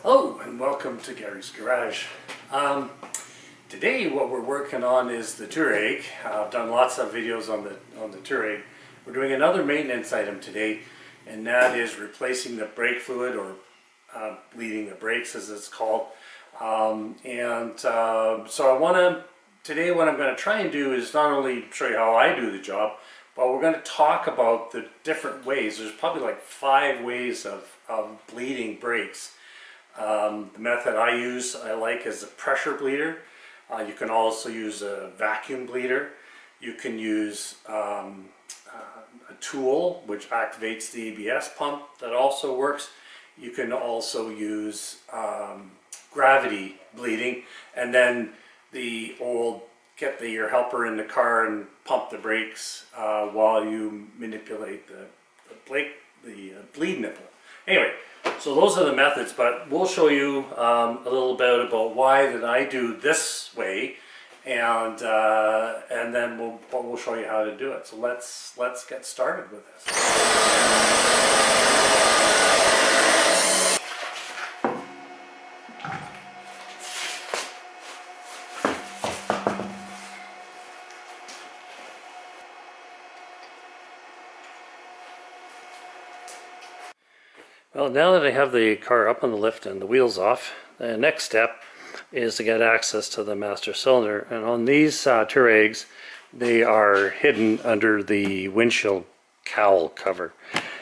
Hello and welcome to Gary's Garage. Today what we're working on is the Touareg. I've done lots of videos on the Touareg. We're doing another maintenance item today, and that is replacing the brake fluid, or bleeding the brakes as it's called. So I want to, today what I'm going to try and do is not only show you how I do the job, but we're going to talk about the different ways. There's probably like 5 ways of bleeding brakes. The method I like is a pressure bleeder. You can also use a vacuum bleeder. You can use a tool which activates the ABS pump, that also works. You can also use gravity bleeding, and then the old get your helper in the car and pump the brakes while you manipulate the bleed nipple. Anyway, so those are the methods, but we'll show you a little bit about why that I do this way, and then we'll show you how to do it. So let's get started with this. Well, now that I have the car up on the lift and the wheels off, the next step is to get access to the master cylinder. And on these Touaregs, they are hidden under the windshield cowl cover.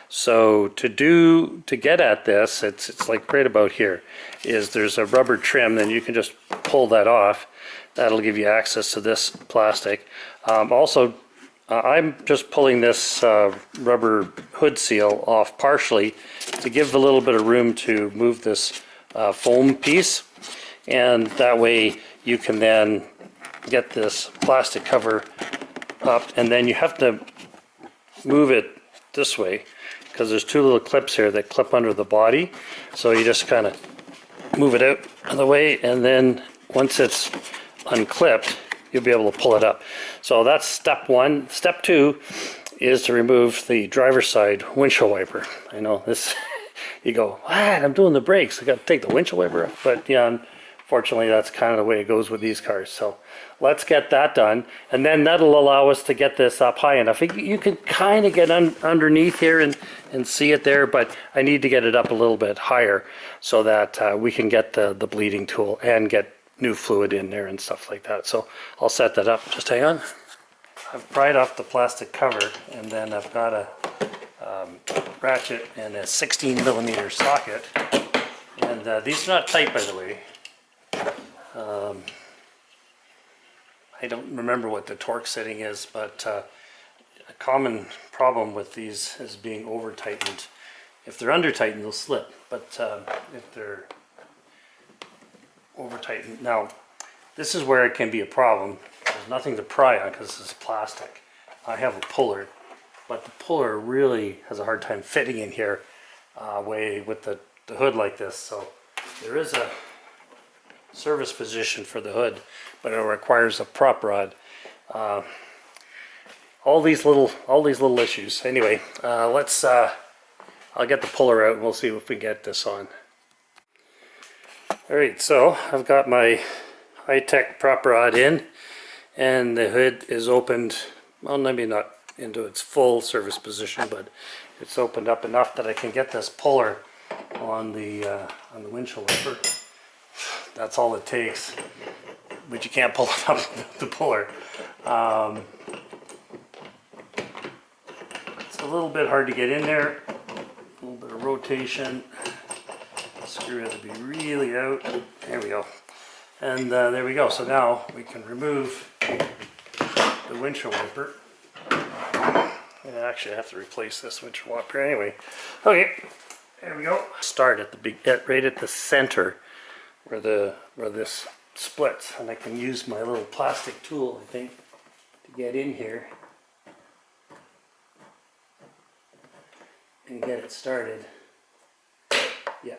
So to get at this, it's like right about here, there's a rubber trim, then you can just pull that off. That'll give you access to this plastic. I'm just pulling this rubber hood seal off partially to give a little bit of room to move this foam piece, and that way you can then get this plastic cover up, and then you have to move it this way because there's 2 little clips here that clip under the body. So you just kind of move it out of the way, and then once it's unclipped, you'll be able to pull it up. So that's step 1. Step 2 is to remove the driver's side windshield wiper. I know this, you go, what? I'm doing the brakes, I got to take the windshield wiper off. But yeah, unfortunately that's kind of the way it goes with these cars. So let's get that done, and then that'll allow us to get this up high enough. You can kind of get underneath here and see it there, but I need to get it up a little bit higher so that we can get the bleeding tool and get new fluid in there and stuff like that. So I'll set that up. Just hang on. I've pried off the plastic cover, and then I've got a ratchet and a 16mm socket. And these are not tight, by the way. I don't remember what the torque setting is, but a common problem with these is being over tightened. If they're under tightened, they'll slip, but if they're over tightened. Now, this is where it can be a problem. There's nothing to pry on because this is plastic. I have a puller, but the puller really has a hard time fitting in here with the hood like this. So there is a service position for the hood, but it requires a prop rod. All these little issues. Anyway, I'll get the puller out and we'll see if we can get this on. Alright, so I've got my high-tech prop rod in, and the hood is opened, well, maybe not into its full service position, but it's opened up enough that I can get this puller on the windshield wiper. That's all it takes, but you can't pull it up with the puller. It's a little bit hard to get in there, a little bit of rotation. Screw has to be really out. There we go. And there we go. So now we can remove the windshield wiper. And actually I have to replace this windshield wiper anyway. Okay, there we go. Start at right at the center where this splits, and I can use my little plastic tool, I think, to get in here and get it started. Yeah.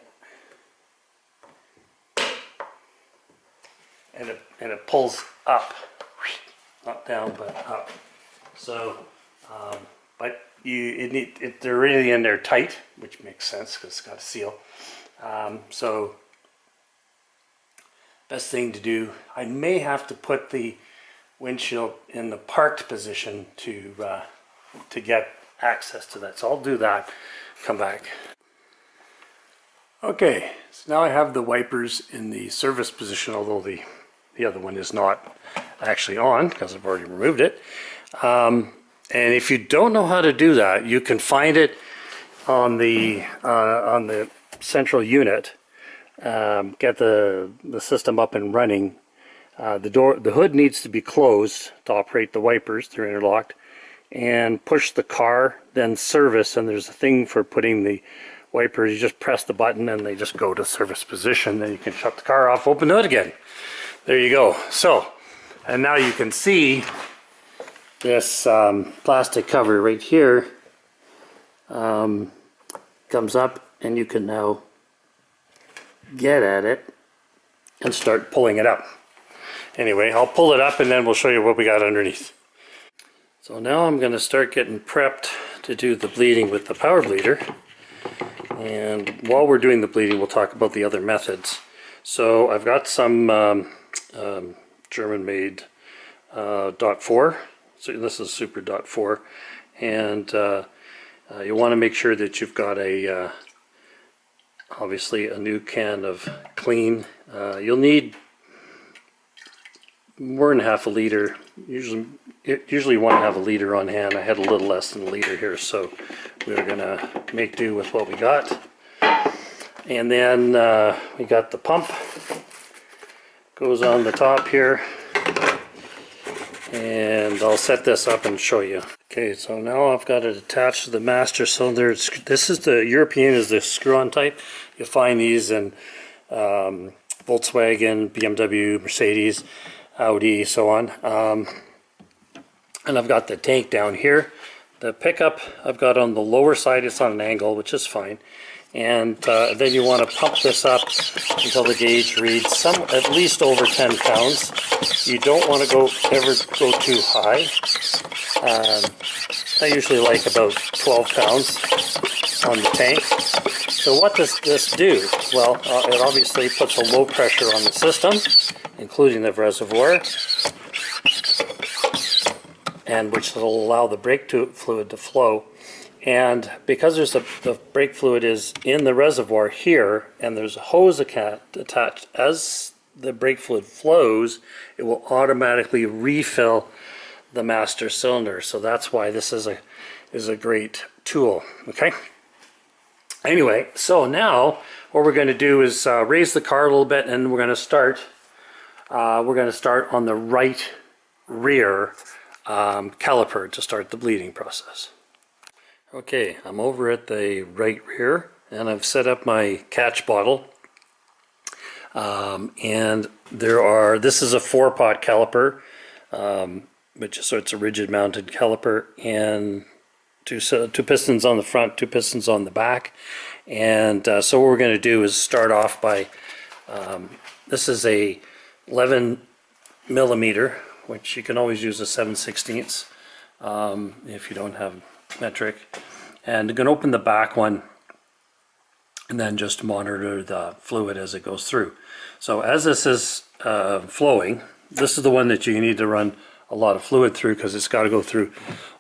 And it pulls up, not down, but up. So, but they're really in there tight, which makes sense because it's got a seal. So best thing to do. I may have to put the windshield in the parked position to get access to that. So I'll do that, come back. Okay, so now I have the wipers in the service position, although the other one is not actually on because I've already removed it. And if you don't know how to do that, you can find it on the central unit. Get the system up and running. The hood needs to be closed to operate the wipers. They're interlocked. And push the car, then service, and there's a thing for putting the wipers. You just press the button and they just go to service position. Then you can shut the car off, open the hood again. There you go. So, and now you can see this plastic cover right here comes up, and you can now get at it and start pulling it up. Anyway, I'll pull it up and then we'll show you what we got underneath. So now I'm going to start getting prepped to do the bleeding with the power bleeder. And while we're doing the bleeding, we'll talk about the other methods. So I've got some German-made .4. So this is Super .4, and you want to make sure that you've got a obviously a new can of clean. You'll need more than half a liter. Usually 1.5 liter on hand. I had a little less than a liter here, so we're gonna make do with what we got. And then we got the pump, goes on the top here, and I'll set this up and show you. Okay, so now I've got it attached to the master cylinder. This is the European, is the screw-on type. You'll find these in Volkswagen, BMW, Mercedes, Audi, so on. And I've got the tank down here. The pickup I've got on the lower side, it's on an angle, which is fine. And then you want to pump this up until the gauge reads at least over 10 pounds. You don't want to ever go too high. I usually like about 12 pounds on the tank. So what does this do? Well, it obviously puts a low pressure on the system, including the reservoir, and which will allow the brake fluid to flow. And because the brake fluid is in the reservoir here, and there's a hose attached, as the brake fluid flows, it will automatically refill the master cylinder. So that's why this is a great tool. Okay. Anyway, so now what we're going to do is raise the car a little bit, and we're going to start. On the right rear caliper to start the bleeding process. Okay, I'm over at the right rear, and I've set up my catch bottle. And this is a 4-pot caliper, so it's a rigid mounted caliper, and two pistons on the front, 2 pistons on the back. And so what we're going to do is start off by, this is a 11 millimeter, which you can always use a 7/16 if you don't have metric. And I'm going to open the back one and then just monitor the fluid as it goes through. So as this is flowing, this is the one that you need to run a lot of fluid through, because it's got to go through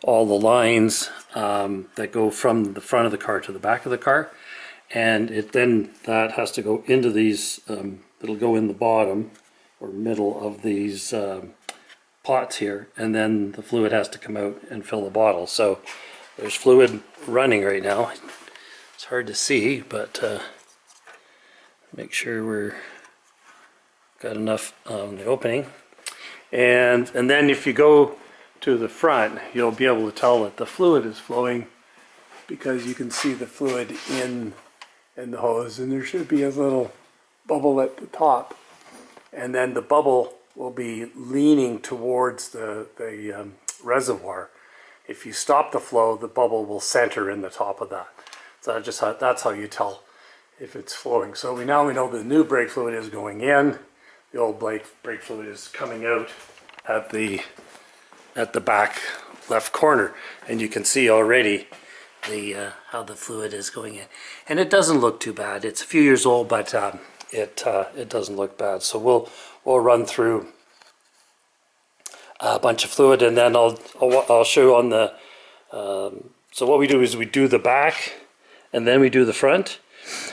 all the lines that go from the front of the car to the back of the car. And that has to go into these, it'll go in the bottom or middle of these pots here, and then the fluid has to come out and fill the bottle. So there's fluid running right now. It's hard to see, but make sure we're got enough on the opening. And then if you go to the front, you'll be able to tell that the fluid is flowing, because you can see the fluid in the hose, and there should be a little bubble at the top, and then the bubble will be leaning towards the reservoir. If you stop the flow, the bubble will center in the top of that. So that's how you tell if it's flowing. So we know the new brake fluid is going in. The old brake fluid is coming out at the back left corner, and you can see already how the fluid is going in. And it doesn't look too bad. It's a few years old, but it doesn't look bad. So we'll run through a bunch of fluid, and then I'll show you on the. So what we do is we do the back, and then we do the front.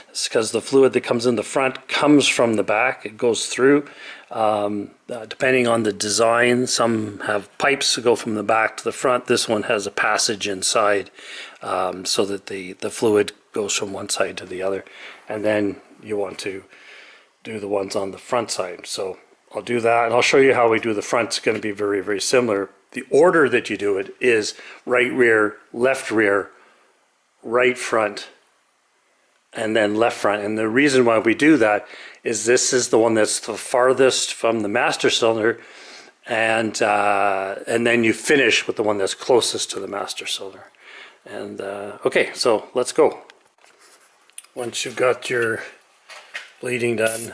It's because the fluid that comes in the front comes from the back. It goes through. Depending on the design, some have pipes that go from the back to the front. This one has a passage inside, so that the fluid goes from one side to the other. And then you want to do the ones on the front side. So I'll do that, and I'll show you how we do the front. It's going to be very, very similar. The order that you do it is right rear, right front, and then left front. And the reason why we do that is this is the one that's the farthest from the master cylinder, and then you finish with the one that's closest to the master cylinder. And okay, so let's go. Once you've got your bleeding done,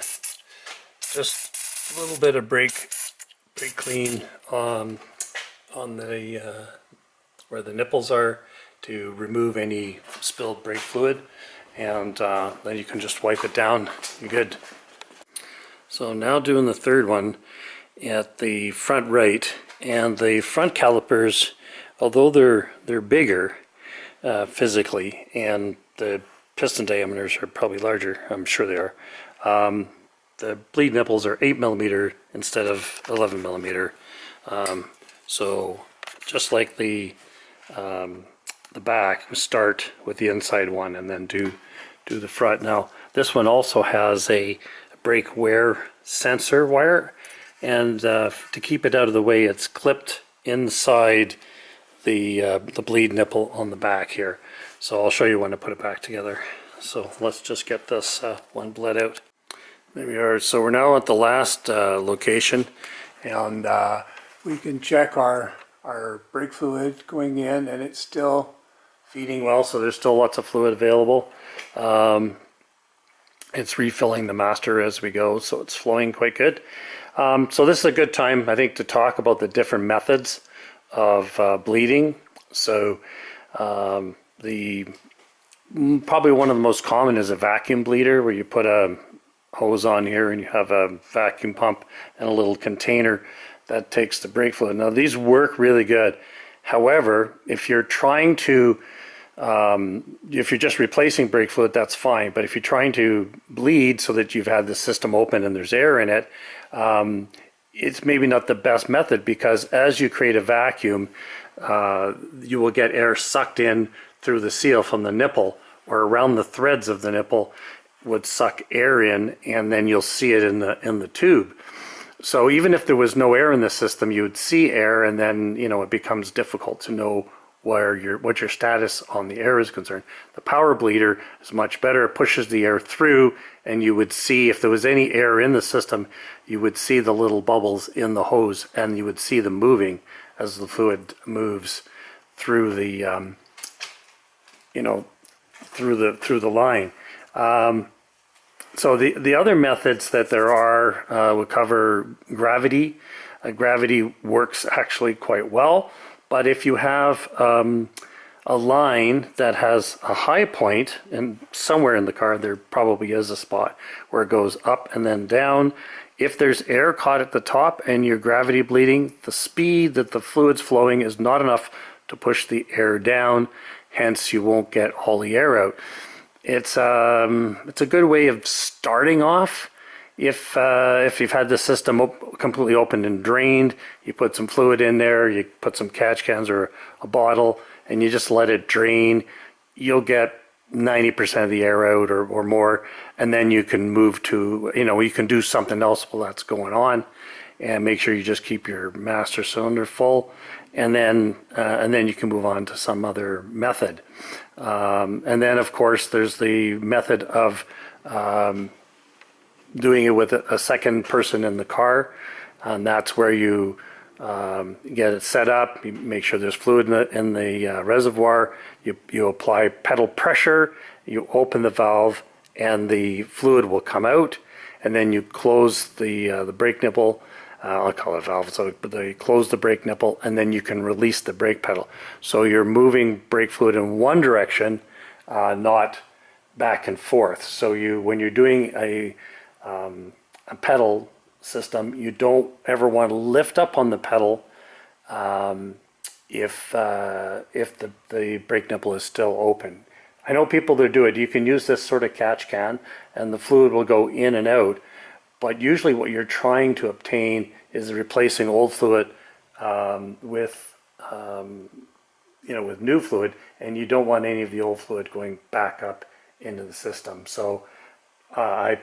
just a little bit of brake clean on the where the nipples are to remove any spilled brake fluid, and then you can just wipe it down. You're good. So now doing the third one at the front right, and the front calipers, although they're bigger physically, and the piston diameters are probably larger, I'm sure they are. The bleed nipples are 8mm instead of 11mm. So just like the back, we start with the inside one and then do the front. Now this one also has a brake wear sensor wire, and to keep it out of the way, it's clipped inside the bleed nipple on the back here. So I'll show you when to put it back together. So let's just get this one bled out. There we are. So we're now at the last location, and we can check our brake fluid going in, and it's still feeding well, so there's still lots of fluid available. It's refilling the master as we go, so it's flowing quite good. So this is a good time, I think, to talk about the different methods of bleeding. So probably one of the most common is a vacuum bleeder, where you put a hose on here and you have a vacuum pump and a little container that takes the brake fluid. Now these work really good. However, if you're trying to if you're just replacing brake fluid, that's fine. But if you're trying to bleed so that you've had the system open and there's air in it, it's maybe not the best method, because as you create a vacuum, you will get air sucked in through the seal from the nipple, or around the threads of the nipple would suck air in, and then you'll see it in the tube. So even if there was no air in the system, you would see air, and then it becomes difficult to know what your status on the air is concerned. The power bleeder is much better. It pushes the air through, and you would see if there was any air in the system, you would see the little bubbles in the hose, and you would see them moving as the fluid moves through the through the line. So the other methods that there are would cover gravity. Gravity works actually quite well. But if you have a line that has a high point, and somewhere in the car there probably is a spot where it goes up and then down, if there's air caught at the top and you're gravity bleeding, the speed that the fluid's flowing is not enough to push the air down, hence you won't get all the air out. It's a good way of starting off. If you've had the system completely opened and drained, you put some fluid in there, you put some catch cans or a bottle, and you just let it drain, you'll get 90% of the air out or more, and then you can move to, you can do something else while that's going on, and make sure you just keep your master cylinder full, and then you can move on to some other method. And then of course there's the method of doing it with a second person in the car, and that's where you get it set up, you make sure there's fluid in the reservoir, you apply pedal pressure, you open the valve, and the fluid will come out, and then you close the brake nipple. I'll call it valve, so they close the brake nipple, and then you can release the brake pedal. So you're moving brake fluid in one direction, not back and forth. So when you're doing a a pedal system, you don't ever want to lift up on the pedal if the brake nipple is still open. I know people that do it. You can use this sort of catch can and the fluid will go in and out, but usually what you're trying to obtain is replacing old fluid with with new fluid, and you don't want any of the old fluid going back up into the system. So I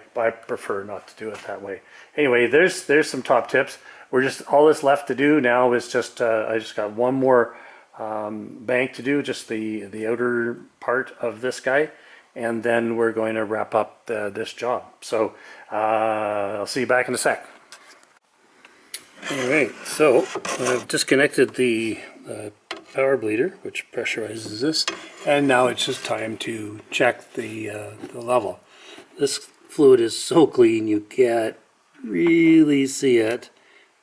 prefer not to do it that way. Anyway, there's some top tips. We're just, all that's left to do now is just I just got one more bank to do, just the outer part of this guy, and then we're going to wrap up this job. So I'll see you back in a sec. Alright, so I've disconnected the power bleeder, which pressurizes this, and now it's just time to check the level. This fluid is so clean you can't really see it,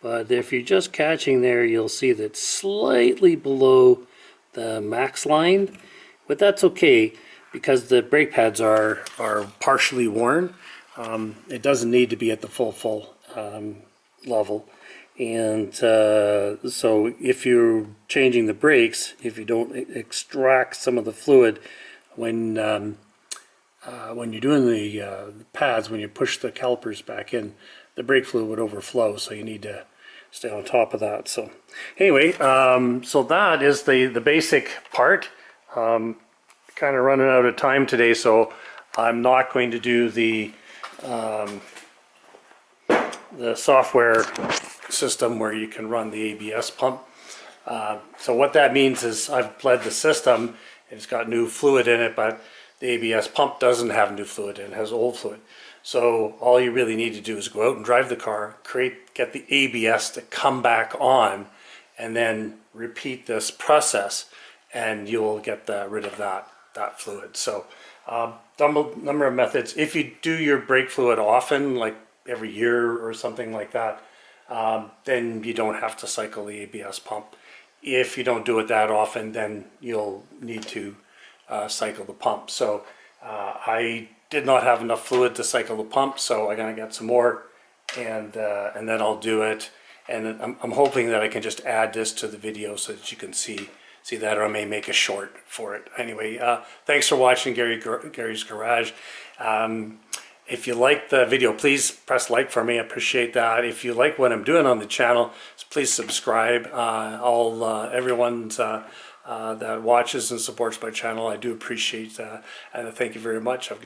but if you're just catching there, you'll see that it's slightly below the max line, but that's okay because the brake pads are partially worn. It doesn't need to be at the full level. And so if you're changing the brakes, if you don't extract some of the fluid when you're doing the pads, when you push the calipers back in, the brake fluid would overflow, so you need to stay on top of that. So anyway, so that is the basic part. Kind of running out of time today, so I'm not going to do the software system where you can run the ABS pump. So what that means is I've bled the system, it's got new fluid in it, but the ABS pump doesn't have new fluid in it, has old fluid. So all you really need to do is go out and drive the car, get the ABS to come back on, and then repeat this process, and you'll get rid of that fluid. So number of methods. If you do your brake fluid often, like every year or something like that, then you don't have to cycle the ABS pump. If you don't do it that often, then you'll need to cycle the pump. So I did not have enough fluid to cycle the pump, so I'm gonna get some more, and then I'll do it. And I'm hoping that I can just add this to the video so that you can see that, or I may make a short for it. Anyway, thanks for watching Gary's Garage. If you like the video, please press like for me. I appreciate that. If you like what I'm doing on the channel, please subscribe. Everyone that watches and supports my channel, I do appreciate and thank you very much. Have a good day.